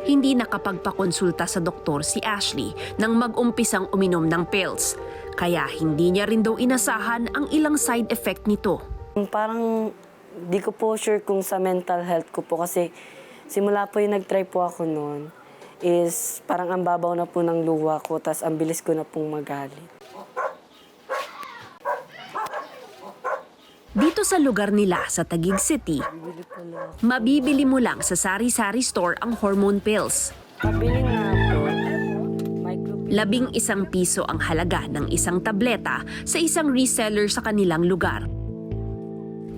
Hindi nakapagpakonsulta sa doktor si Ashley nang mag-umpisang uminom ng pills. Kaya hindi niya rin daw inasahan ang ilang side effect nito. Parang di ko po sure kung sa mental health ko po kasi simula po yung nag-try po ako noon is parang ang babaw na po ng luha ko tas ang bilis ko na pong magalit. Dito sa lugar nila sa Taguig City, mabibili mo lang sa sari-sari store ang hormone pills. Pabili nga po. 11 piso ang halaga ng isang tableta sa isang reseller sa kanilang lugar.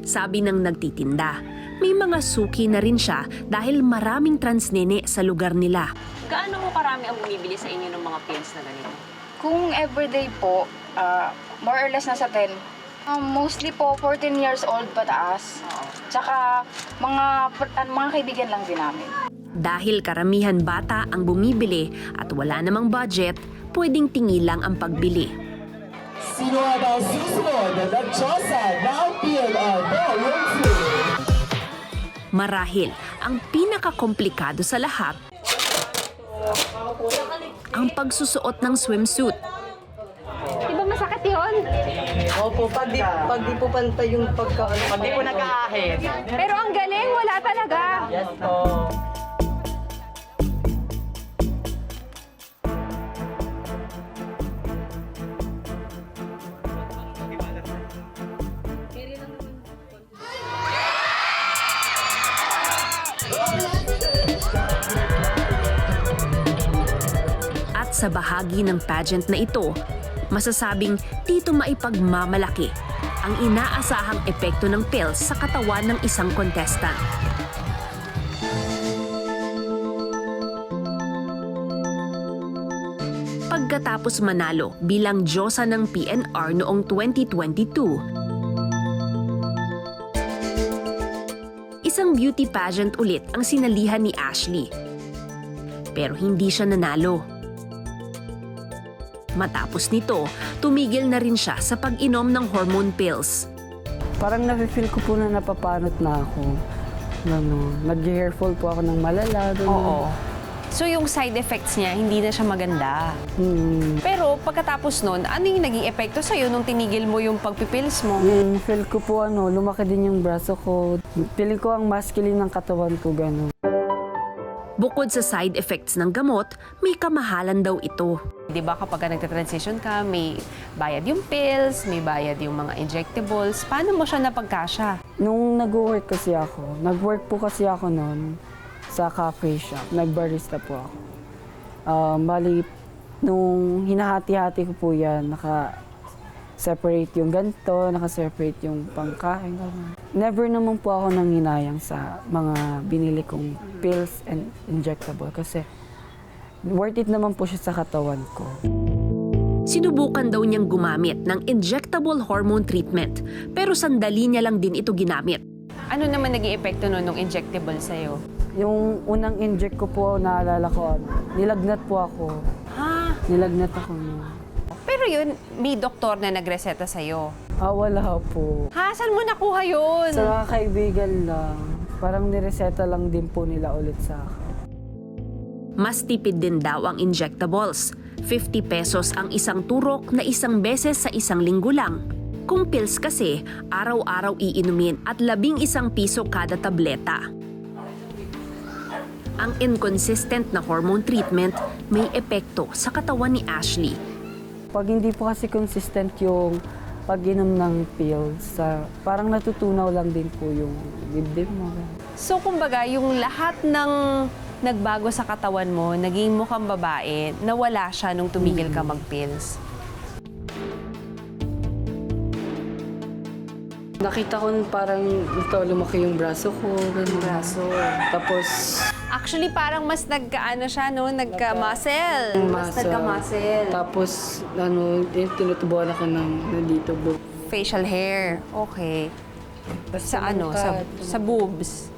Sabi ng nagtitinda, may mga suki na rin siya dahil maraming transnene sa lugar nila. Gaano mo karami ang bumibili sa inyo ng mga pills na ganito? Kung everyday po, more or less nasa 10. Mostly po 14 years old pataas. Tsaka mga kaibigan lang din namin. Dahil karamihan bata ang bumibili at wala namang budget, pwedeng tingilang ang pagbili. Sino ang mga susunod na nagtsosa ng PNR Room 3? Marahil, ang pinakakomplikado sa lahat, ang pagsusuot ng swimsuit. Di ba masakit yun? Opo, pag di po pantay yung pagkaano. Pag di po nag-aahit. Pero ang galing, wala talaga. Yes po. At sa bahagi ng pageant na ito, masasabing dito maipagmamalaki ang inaasahang epekto ng pills sa katawan ng isang contestant. Pagkatapos manalo bilang diyosa ng PNR noong 2022, isang beauty pageant ulit ang sinalihan ni Ashley. Pero hindi siya nanalo. Matapos nito, tumigil na rin siya sa pag-inom ng hormone pills. Parang nafe-feel ko po na napapanot na ako. Nag-hair fall po ako ng malala. Oo. So yung side effects niya, hindi na siya maganda. Pero pagkatapos nun, ano yung naging epekto sa'yo nung tinigil mo yung pagpipills mo? Feel ko po lumaki din yung braso ko. Feeling ko ang masculine ng katawan ko, gano'n. Bukod sa side effects ng gamot, may kamahalan daw ito. Di ba kapag nagka-transition ka, may bayad yung pills, may bayad yung mga injectables. Paano mo siya napagkasya? Nung nag-work po kasi ako noon sa cafe shop. Nag-barista po ako. Bali, nung hinahati-hati ko po yan, naka-separate yung ganito, naka-separate yung pangkain. Never naman po ako nanghinayang sa mga binili kong pills and injectable kasi worth it naman po siya sa katawan ko. Sinubukan daw niyang gumamit ng injectable hormone treatment, pero sandali niya lang din ito ginamit. Ano naman naging epekto nun nung injectable sa'yo? Yung unang inject ko po, naalala ko, nilagnat po ako. Ha? Nilagnat ako nun. Pero yun, may doktor na nagreseta sa'yo. Wala po. Ha? Saan mo nakuha yun? Sa mga kaibigan lang, parang nireseta lang din po nila ulit sa akin. Mas tipid din daw ang injectables. 50 pesos ang isang turok na isang beses sa isang linggo lang. Kung pills kasi, araw-araw iinumin at 11 piso kada tableta. Ang inconsistent na hormone treatment may epekto sa katawan ni Ashley. Pag hindi po kasi consistent yung pag-inom ng pills, parang natutunaw lang din po yung dibdib mo. So, kumbaga, yung lahat ng nagbago sa katawan mo, naging mukhang babae, nawala siya nung tumigil ka mag-pills. Nakita ko parang lumaki yung braso ko. Braso. Tapos, Actually, parang mas nagka-ano siya, no? Nagka-muscle. Mas muscle. nagka-muscle. Tapos, tinutubuan ako ng nandito book. Facial hair. Okay. Sa ano? Sa boobs.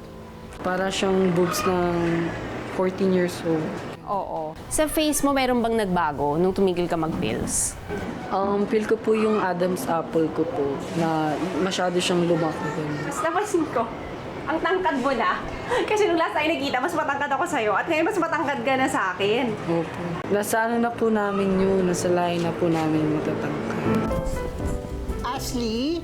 Para siyang boobs ng 14 years old. Oo. Sa face mo, meron bang nagbago nung tumigil ka mag-pills? Feel ko po yung Adam's apple ko po na masyado siyang lumaki. Napansin ko. Ang tangkad mo na. Kasi nung last time nakita, mas matangkad ako sa'yo. At ngayon, mas matangkad ka na sa akin. Opo. Nasa ano na po namin yun, nasa line na po namin matatangkad. Ashley?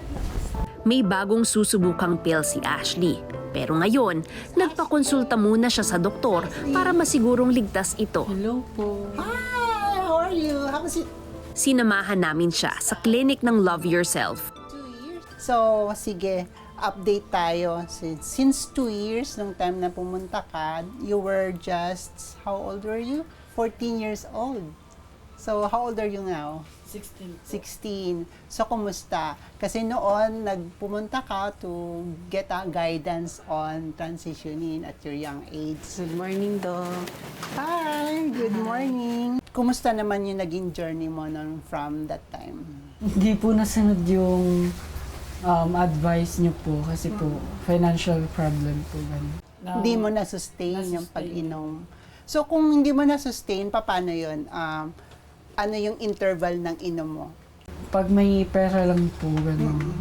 May bagong susubukang pill si Ashley. Pero ngayon, nagpakonsulta muna siya sa doktor para masigurong ligtas ito. Hello po. Hi, how are you? How was it? Sinamahan namin siya sa clinic ng Love Yourself. 2 years? So, sige, update tayo. Since 2 years, nung time na pumunta ka, you were just, how old were you? 14 years old. So, how old are you now? 16. So, kumusta? Kasi noon, nagpumunta ka to get a guidance on transitioning at your young age. Good morning, Doc. Hi, good morning. Kumusta naman yung naging journey mo nun from that time? Hindi po nasunod yung advice niyo po kasi po financial problem po ganun. Hindi mo na-sustain yung pag-inom. So, kung hindi mo na-sustain, paano yun? Ano yung interval ng inom mo? Pag may pera lang po, ganun.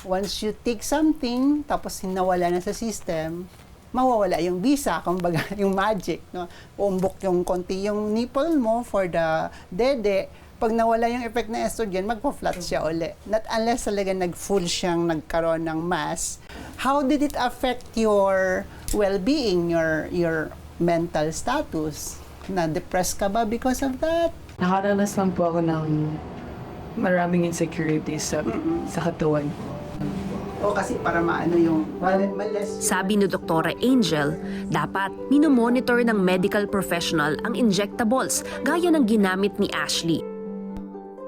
Once you take something, tapos nawala na sa system, mawawala yung visa, kumbaga yung magic. No? Uumbok yung konti yung nipple mo for the dede. Pag nawala yung effect ng estrogen, magpa-flat siya uli. Not unless talaga nag-full siyang nagkaroon ng mass. How did it affect your well-being, your mental status? Na-depressed ka ba because of that? Nakaranas lang po ako ng maraming insecurities sa katawan. O kasi para maano yung malas. Sabi ni Doktora Angel, dapat minomonitor ng medical professional ang injectables gaya ng ginamit ni Ashley.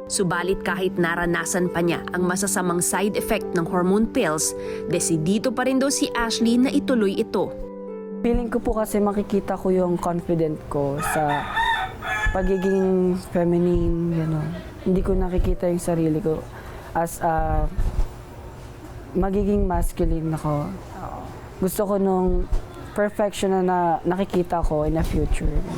Subalit kahit naranasan pa niya ang masasamang side effect ng hormone pills, desidido pa rin daw si Ashley na ituloy ito. Feeling ko po kasi makikita ko yung confident ko sa pagiging feminine, gano'n. Hindi ko nakikita yung sarili ko as magiging masculine ako. Gusto ko nung perfection na nakikita ko in the future.